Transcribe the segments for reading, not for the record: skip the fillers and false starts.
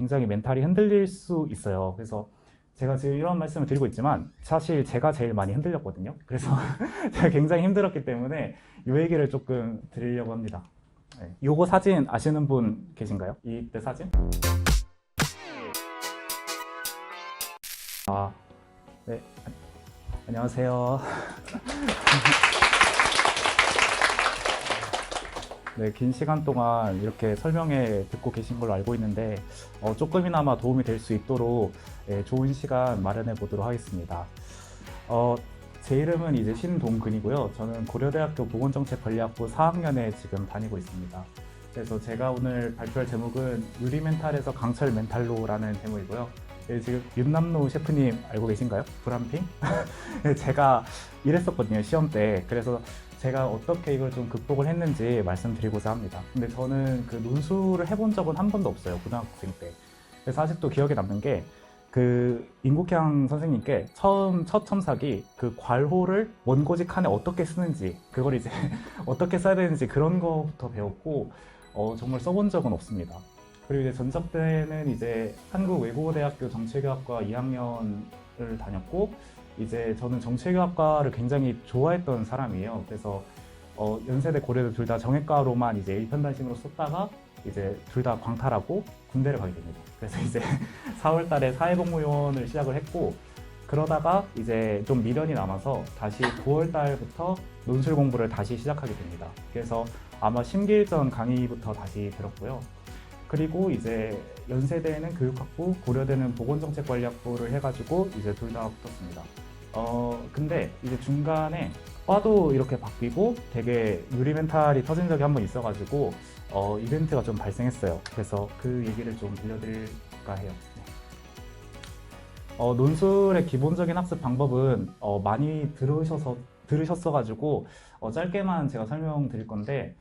굉장히 멘탈이 흔들릴 수 있어요. 그래서 제가 지금 이런 말씀을 드리고 있지만 사실 제가 제일 많이 흔들렸거든요. 그래서 제가 굉장히 힘들었기 때문에 이 얘기를 조금 드리려고 합니다. 네. 요거 사진 아시는 분 계신가요? 이때 사진? 네. 안녕하세요. 네, 긴 시간 동안 이렇게 설명회 듣고 계신 걸로 알고 있는데 조금이나마 도움이 될 수 있도록 좋은 시간 마련해 보도록 하겠습니다. 제 이름은 이제 신동근이고요. 저는 고려대학교 보건정책관리학부 4학년에 지금 다니고 있습니다. 그래서 제가 오늘 발표할 제목은 유리멘탈에서 강철 멘탈로라는 제목이고요. 지금 윤남노 셰프님 알고 계신가요? 브람핑? 제가 이랬었거든요, 시험 때. 그래서 제가 어떻게 이걸 좀 극복을 했는지 말씀드리고자 합니다. 근데 저는 그 논술을 해본 적은 한 번도 없어요, 고등학생 때. 그래서 아직도 기억에 남는 게 그 임국향 선생님께 첫 첨삭이 그 괄호를 원고지 칸에 어떻게 쓰는지, 그걸 이제 어떻게 써야 되는지 그런 거부터 배웠고, 정말 써본 적은 없습니다. 그리고 이제 전적 때는 이제 한국외국어대학교 정치교학과 2학년을 다녔고, 이제 저는 정치교학과를 굉장히 좋아했던 사람이에요. 그래서 연세대 고려대 둘 다 정외과로만 이제 일편단심으로 썼다가 이제 둘 다 광탈하고 군대를 가게 됩니다. 그래서 이제 4월 달에 사회복무요원을 시작을 했고, 그러다가 이제 좀 미련이 남아서 다시 9월 달부터 논술 공부를 다시 시작하게 됩니다. 그래서 아마 심기일전 강의부터 다시 들었고요. 그리고 이제 연세대는 교육학부, 고려대는 보건정책관리학부를 해가지고 이제 둘 다 붙었습니다. 근데 이제 중간에 과도 이렇게 바뀌고 되게 유리멘탈이 터진 적이 한 번 있어가지고 이벤트가 좀 발생했어요. 그래서 그 얘기를 좀 들려드릴까 해요. 논술의 기본적인 학습 방법은 많이 들으셨어가지고 짧게만 제가 설명드릴 건데,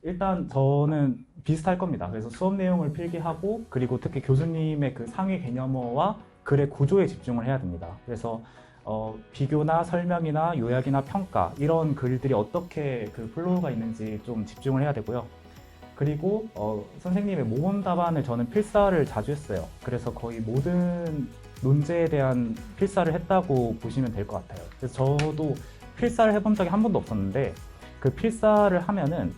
일단 저는 비슷할 겁니다. 그래서 수업 내용을 필기하고, 그리고 특히 교수님의 그 상위 개념어와 글의 구조에 집중을 해야 됩니다. 그래서 비교나 설명이나 요약이나 평가, 이런 글들이 어떻게 그 플로우가 있는지 좀 집중을 해야 되고요. 그리고 선생님의 모범 답안을 저는 필사를 자주 했어요. 그래서 거의 모든 논제에 대한 필사를 했다고 보시면 될 것 같아요. 그래서 저도 필사를 해본 적이 한 번도 없었는데, 그 필사를 하면은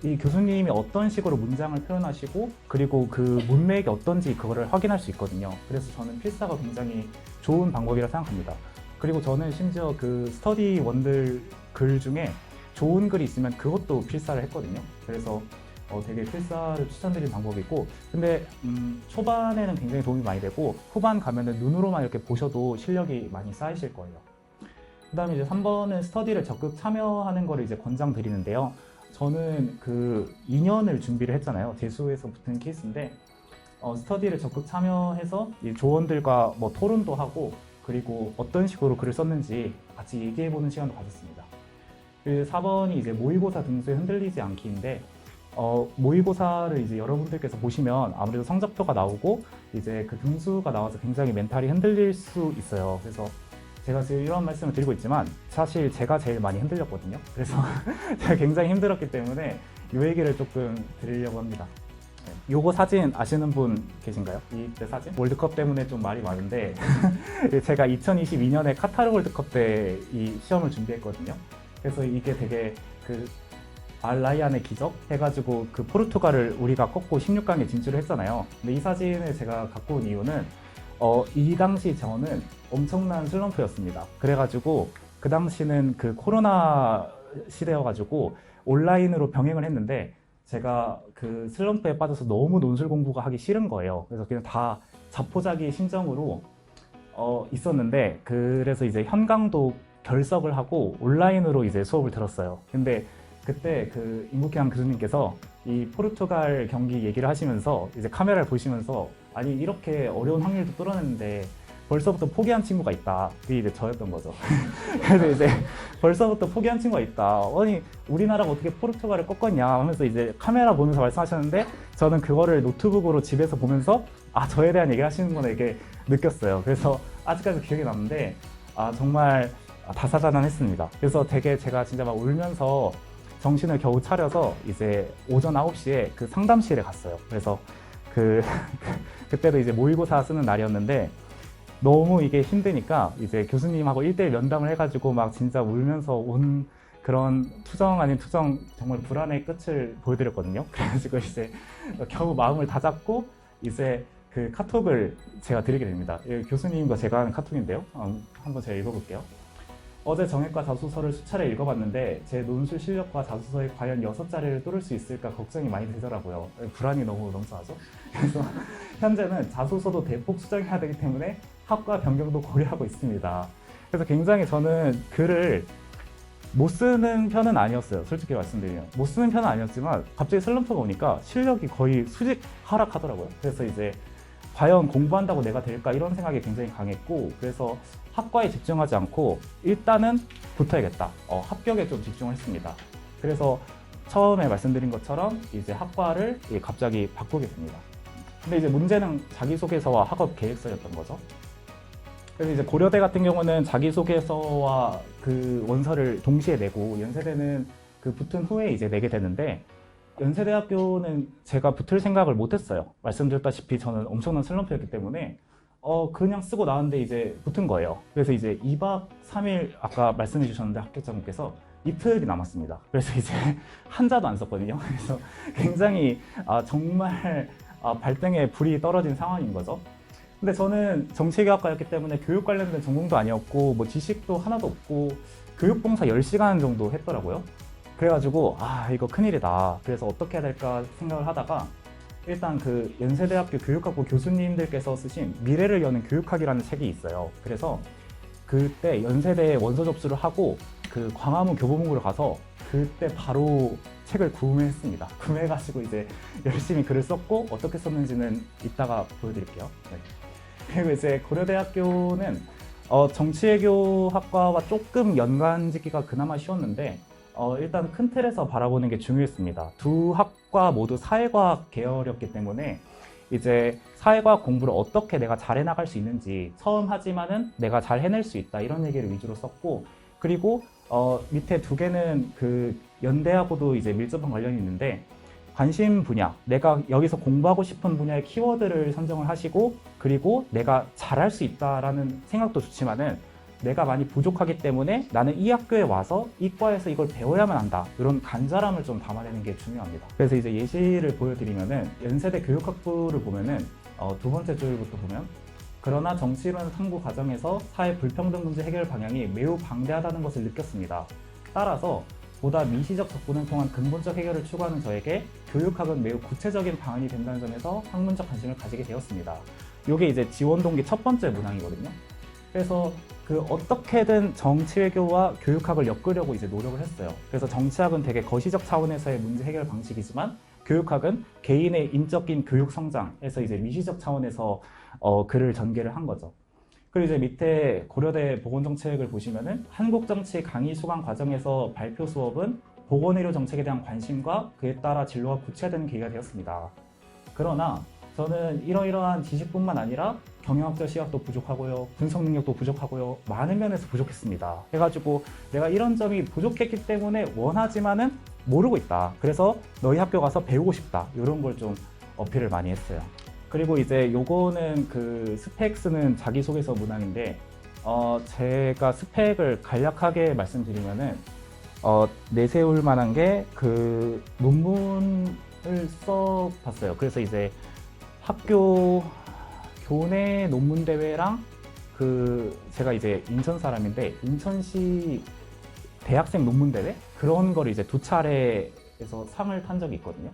이 교수님이 어떤 식으로 문장을 표현하시고, 그리고 그 문맥이 어떤지 그거를 확인할 수 있거든요. 그래서 저는 필사가 굉장히 좋은 방법이라 생각합니다. 그리고 저는 심지어 그 스터디 원들 글 중에 좋은 글이 있으면 그것도 필사를 했거든요. 그래서 되게 필사를 추천드리는 방법이고, 근데 초반에는 굉장히 도움이 많이 되고, 후반 가면은 눈으로만 이렇게 보셔도 실력이 많이 쌓이실 거예요. 그 다음에 이제 3번은 스터디를 적극 참여하는 거를 이제 권장드리는데요. 저는 그 2년을 준비를 했잖아요. 재수에서 붙은 케이스인데, 스터디를 적극 참여해서 이 조원들과 뭐 토론도 하고, 그리고 어떤 식으로 글을 썼는지 같이 얘기해보는 시간도 가졌습니다. 그리고 4번이 이제 모의고사 등수에 흔들리지 않기인데, 모의고사를 이제 여러분들께서 보시면 아무래도 성적표가 나오고 이제 그 등수가 나와서 굉장히 멘탈이 흔들릴 수 있어요. 그래서 제가 지금 이런 말씀을 드리고 있지만 사실 제가 제일 많이 흔들렸거든요. 그래서 제가 굉장히 힘들었기 때문에 이 얘기를 조금 드리려고 합니다. 요거 사진 아시는 분 계신가요? 이때 사진? 월드컵 때문에 좀 말이 많은데 제가 2022년에 카타르 월드컵 때 이 시험을 준비했거든요. 그래서 이게 되게 그 알라이안의 기적 해가지고 그 포르투갈을 우리가 꺾고 16강에 진출을 했잖아요. 근데 이 사진을 제가 갖고 온 이유는 이 당시 저는 엄청난 슬럼프였습니다. 그래가지고 그 당시는 그 코로나 시대여가지고 온라인으로 병행을 했는데, 제가 그 슬럼프에 빠져서 너무 논술 공부가 하기 싫은 거예요. 그래서 그냥 다 자포자기 심정으로 있었는데, 그래서 이제 현강도 결석을 하고 온라인으로 이제 수업을 들었어요. 근데 그때 그 임국향 교수님께서 이 포르투갈 경기 얘기를 하시면서 이제 카메라를 보시면서, 아니 이렇게 어려운 확률도 뚫어냈는데 벌써부터 포기한 친구가 있다. 그게 이제 저였던 거죠. 그래서 이제 벌써부터 포기한 친구가 있다. 아니 우리나라가 어떻게 포르투갈을 꺾었냐 하면서 이제 카메라 보면서 말씀하셨는데, 저는 그거를 노트북으로 집에서 보면서 저에 대한 얘기를 하시는구나 이렇게 느꼈어요. 그래서 아직까지 기억이 남는데 정말 다사다난했습니다. 그래서 되게 제가 진짜 막 울면서 정신을 겨우 차려서 이제 오전 9시에 그 상담실에 갔어요. 그래서 그때도 이제 모의고사 쓰는 날이었는데 너무 이게 힘드니까 이제 교수님하고 1대1 면담을 해가지고 막 진짜 울면서 온 그런 투정 아닌 투정 정말 불안의 끝을 보여드렸거든요. 그래가지고 이제 겨우 마음을 다잡고 이제 그 카톡을 제가 드리게 됩니다. 교수님과 제가 하는 카톡인데요. 한번 제가 읽어볼게요. 어제 정액과 자소서를 수차례 읽어봤는데 제 논술 실력과 자소서에 과연 6자리를 뚫을 수 있을까 걱정이 많이 되더라고요. 불안이 너무 넘쳐나죠. 그래서 현재는 자소서도 대폭 수정해야 되기 때문에 학과 변경도 고려하고 있습니다. 그래서 굉장히 저는 글을 못 쓰는 편은 아니었어요. 솔직히 말씀드리면 못 쓰는 편은 아니었지만 갑자기 슬럼프가 오니까 실력이 거의 수직 하락하더라고요. 그래서 이제 과연 공부한다고 내가 될까 이런 생각이 굉장히 강했고, 그래서 학과에 집중하지 않고 일단은 붙어야겠다, 합격에 좀 집중을 했습니다. 그래서 처음에 말씀드린 것처럼 이제 학과를 갑자기 바꾸게 됩니다. 근데 이제 문제는 자기소개서와 학업 계획서였던 거죠. 그래서 이제 고려대 같은 경우는 자기소개서와 그 원서를 동시에 내고 연세대는 그 붙은 후에 이제 내게 되는데, 연세대학교는 제가 붙을 생각을 못했어요. 말씀드렸다시피 저는 엄청난 슬럼프였기 때문에 그냥 쓰고 나왔는데 이제 붙은 거예요. 그래서 이제 2박 3일 아까 말씀해 주셨는데 합격자분께서 이틀이 남았습니다. 그래서 이제 한자도 안 썼거든요. 그래서 굉장히 정말 발등에 불이 떨어진 상황인 거죠. 근데 저는 정치외교학과였기 때문에 교육 관련된 전공도 아니었고 뭐 지식도 하나도 없고 교육봉사 10시간 정도 했더라고요. 그래가지고 이거 큰일이다. 그래서 어떻게 해야 될까 생각을 하다가 일단 그 연세대학교 교육학부 교수님들께서 쓰신 미래를 여는 교육학이라는 책이 있어요. 그래서 그때 연세대에 원서 접수를 하고 그 광화문 교보문고를 가서 그때 바로 책을 구매했습니다. 구매해가지고 이제 열심히 글을 썼고 어떻게 썼는지는 이따가 보여드릴게요. 네. 그리고 이제 고려대학교는 정치외교학과와 조금 연관짓기가 그나마 쉬웠는데 일단 큰 틀에서 바라보는 게 중요했습니다. 두 학과 모두 사회과학 계열이었기 때문에 이제 사회과학 공부를 어떻게 내가 잘 해나갈 수 있는지, 처음 하지만은 내가 잘 해낼 수 있다 이런 얘기를 위주로 썼고, 그리고 밑에 두 개는 그 연대하고도 이제 밀접한 관련이 있는데 관심 분야, 내가 여기서 공부하고 싶은 분야의 키워드를 선정을 하시고, 그리고 내가 잘할 수 있다라는 생각도 좋지만은 내가 많이 부족하기 때문에 나는 이 학교에 와서 이 과에서 이걸 배워야만 한다, 이런 간절함을 좀 담아내는 게 중요합니다. 그래서 이제 예시를 보여드리면은 연세대 교육학부를 보면은 두 번째 줄부터 보면, 그러나 정치이론 탐구 과정에서 사회 불평등 문제 해결 방향이 매우 방대하다는 것을 느꼈습니다. 따라서 보다 미시적 접근을 통한 근본적 해결을 추구하는 저에게 교육학은 매우 구체적인 방안이 된다는 점에서 학문적 관심을 가지게 되었습니다. 이게 이제 지원 동기 첫 번째 문항이거든요. 그래서 그 어떻게든 정치외교와 교육학을 엮으려고 이제 노력을 했어요. 그래서 정치학은 되게 거시적 차원에서의 문제 해결 방식이지만 교육학은 개인의 인적인 교육 성장에서 이제 미시적 차원에서 글을 전개를 한 거죠. 그리고 이제 밑에 고려대 보건정책을 보시면은 한국정치 강의 수강 과정에서 발표 수업은 보건의료 정책에 대한 관심과 그에 따라 진로가 구체화되는 계기가 되었습니다. 그러나 저는 이러이러한 지식뿐만 아니라 경영학적 시각도 부족하고요, 분석 능력도 부족하고요, 많은 면에서 부족했습니다. 해가지고 내가 이런 점이 부족했기 때문에 원하지만은 모르고 있다. 그래서 너희 학교 가서 배우고 싶다. 이런 걸 좀 어필을 많이 했어요. 그리고 이제 요거는 그 스펙 쓰는 자기소개서 문항인데 제가 스펙을 간략하게 말씀드리면은 내세울 만한 게 그 논문을 써봤어요. 그래서 이제 학교 교내 논문 대회랑 그 제가 이제 인천 사람인데 인천시 대학생 논문 대회 그런 걸 이제 2차례에서 상을 탄 적이 있거든요.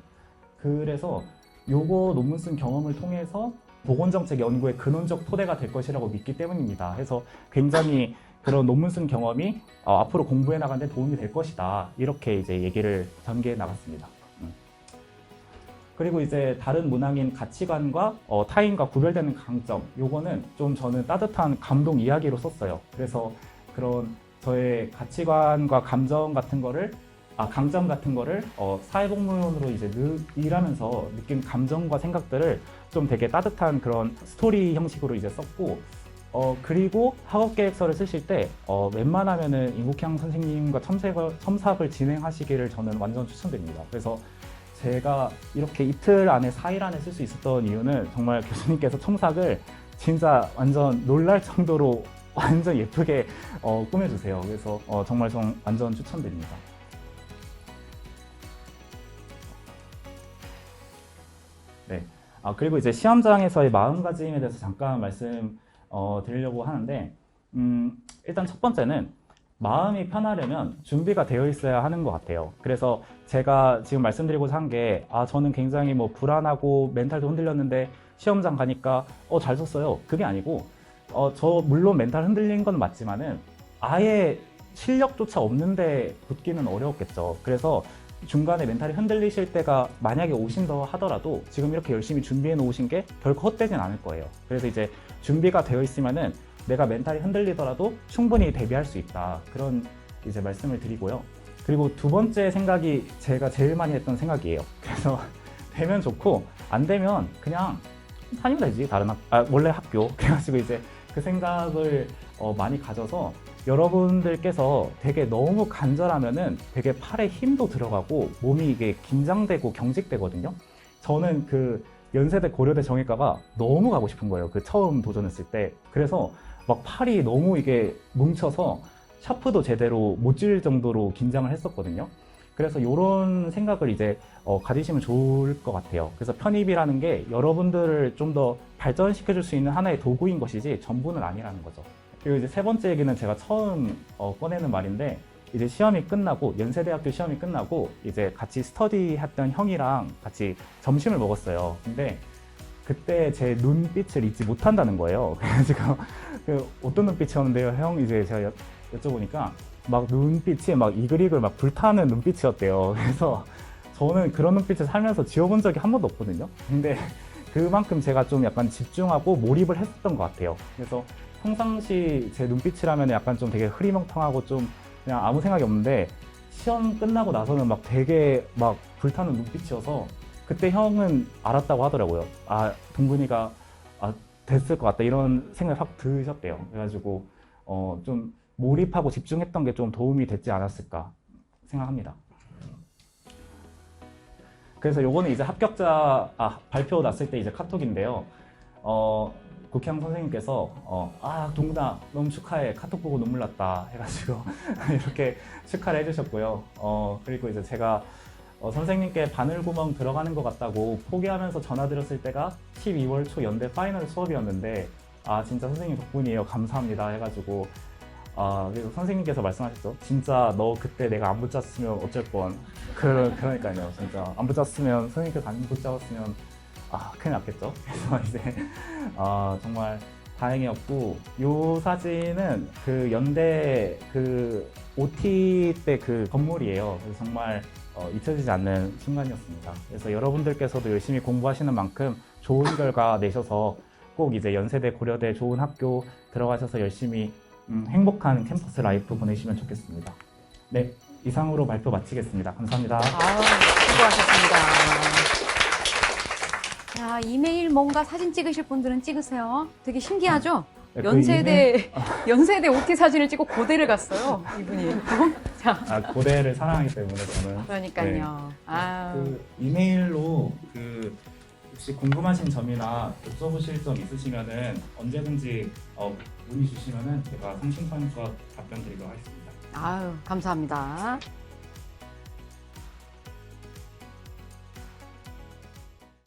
그래서 요거 논문 쓴 경험을 통해서 보건정책 연구의 근원적 토대가 될 것이라고 믿기 때문입니다. 해서 굉장히 그런 논문 쓴 경험이 앞으로 공부해 나가는 데 도움이 될 것이다. 이렇게 이제 얘기를 전개해 나갔습니다. 그리고 이제 다른 문항인 가치관과 타인과 구별되는 강점, 요거는 좀 저는 따뜻한 감동 이야기로 썼어요. 그래서 그런 저의 가치관과 감정 같은 거를 강점 같은 거를 사회복무원으로 이제 일하면서 느낀 감정과 생각들을 좀 되게 따뜻한 그런 스토리 형식으로 이제 썼고, 그리고 학업계획서를 쓰실 때 웬만하면은 임국향 선생님과 첨삭을 진행하시기를 저는 완전 추천드립니다. 그래서 제가 이렇게 이틀 안에 4일 안에 쓸 수 있었던 이유는 정말 교수님께서 첨삭을 진짜 완전 놀랄 정도로 완전 예쁘게 꾸며주세요. 그래서 정말 완전 추천드립니다. 네. 그리고 이제 시험장에서의 마음가짐에 대해서 잠깐 드리려고 하는데, 일단 첫 번째는 마음이 편하려면 준비가 되어 있어야 하는 것 같아요. 그래서 제가 지금 말씀드리고자 한 게, 저는 굉장히 뭐 불안하고 멘탈도 흔들렸는데 시험장 가니까 잘 썼어요. 그게 아니고, 저 물론 멘탈 흔들린 건 맞지만은 아예 실력조차 없는데 붙기는 어려웠겠죠. 그래서 중간에 멘탈이 흔들리실 때가 만약에 오신다 하더라도 지금 이렇게 열심히 준비해 놓으신 게 결코 헛되진 않을 거예요. 그래서 이제 준비가 되어 있으면은 내가 멘탈이 흔들리더라도 충분히 대비할 수 있다. 그런 이제 말씀을 드리고요. 그리고 두 번째 생각이 제가 제일 많이 했던 생각이에요. 그래서 되면 좋고 안 되면 그냥 다니면 되지. 원래 학교. 그래가지고 이제 그 생각을 많이 가져서 여러분들께서 되게 너무 간절하면은 되게 팔에 힘도 들어가고 몸이 이게 긴장되고 경직되거든요. 저는 그 연세대 고려대 정외과가 너무 가고 싶은 거예요. 그 처음 도전했을 때. 그래서 막 팔이 너무 이게 뭉쳐서 샤프도 제대로 못 찔릴 정도로 긴장을 했었거든요. 그래서 이런 생각을 이제 가지시면 좋을 것 같아요. 그래서 편입이라는 게 여러분들을 좀 더 발전시켜 줄 수 있는 하나의 도구인 것이지 전부는 아니라는 거죠. 그리고 이제 세 번째 얘기는 제가 처음 꺼내는 말인데, 이제 시험이 끝나고 연세대학교 시험이 끝나고 이제 같이 스터디 했던 형이랑 같이 점심을 먹었어요. 근데 그때 제 눈빛을 잊지 못한다는 거예요. 그래가지고 어떤 눈빛이었는데요, 형? 이제 제가 여쭤보니까 막 눈빛이 막 이글이글 막 불타는 눈빛이었대요. 그래서 저는 그런 눈빛을 살면서 지워본 적이 한 번도 없거든요. 근데 그만큼 제가 좀 약간 집중하고 몰입을 했었던 것 같아요. 그래서 평상시 제 눈빛이라면 약간 좀 되게 흐리멍텅하고 좀 그냥 아무 생각이 없는데 시험 끝나고 나서는 막 되게 막 불타는 눈빛이어서 그때 형은 알았다고 하더라고요. 동근이가 됐을 것 같다 이런 생각이 확 드셨대요. 그래가지고 좀 몰입하고 집중했던 게 좀 도움이 됐지 않았을까 생각합니다. 그래서 요거는 이제 합격자 발표 났을 때 이제 카톡인데요. 국회의원 선생님께서 동근아 너무 축하해, 카톡 보고 눈물 났다 해가지고 이렇게 축하를 해주셨고요. 그리고 이제 제가 선생님께 바늘구멍 들어가는 것 같다고 포기하면서 전화드렸을 때가 12월 초 연대 파이널 수업이었는데 진짜 선생님 덕분이에요, 감사합니다 해가지고 그리고 선생님께서 말씀하셨죠. 진짜 너 그때 내가 안 붙잡았으면 어쩔 뻔. 그러니까요. 진짜 안 붙잡았으면, 선생님께서 안 붙잡았으면 큰일 났겠죠. 그래서 이제 정말 다행이었고, 요 사진은 그 연대 그 OT 때 그 건물이에요. 그래서 정말 잊혀지지 않는 순간이었습니다. 그래서 여러분들께서도 열심히 공부하시는 만큼 좋은 결과 내셔서 꼭 이제 연세대 고려대 좋은 학교 들어가셔서 열심히 행복한 캠퍼스 라이프 보내시면 좋겠습니다. 네, 이상으로 발표 마치겠습니다. 감사합니다. 수고하셨습니다. 자, 이메일 뭔가 사진 찍으실 분들은 찍으세요. 되게 신기하죠? 네, 연세대 OT 사진을 찍고 고대를 갔어요, 이분이. 자. 고대를 사랑하기 때문에 저는. 그러니까요. 네. 그 이메일로 혹시 궁금하신 점이나 여쭤보실 점 있으시면은 언제든지 문의 주시면은 제가 성심성의껏 답변 드리도록 하겠습니다. 감사합니다.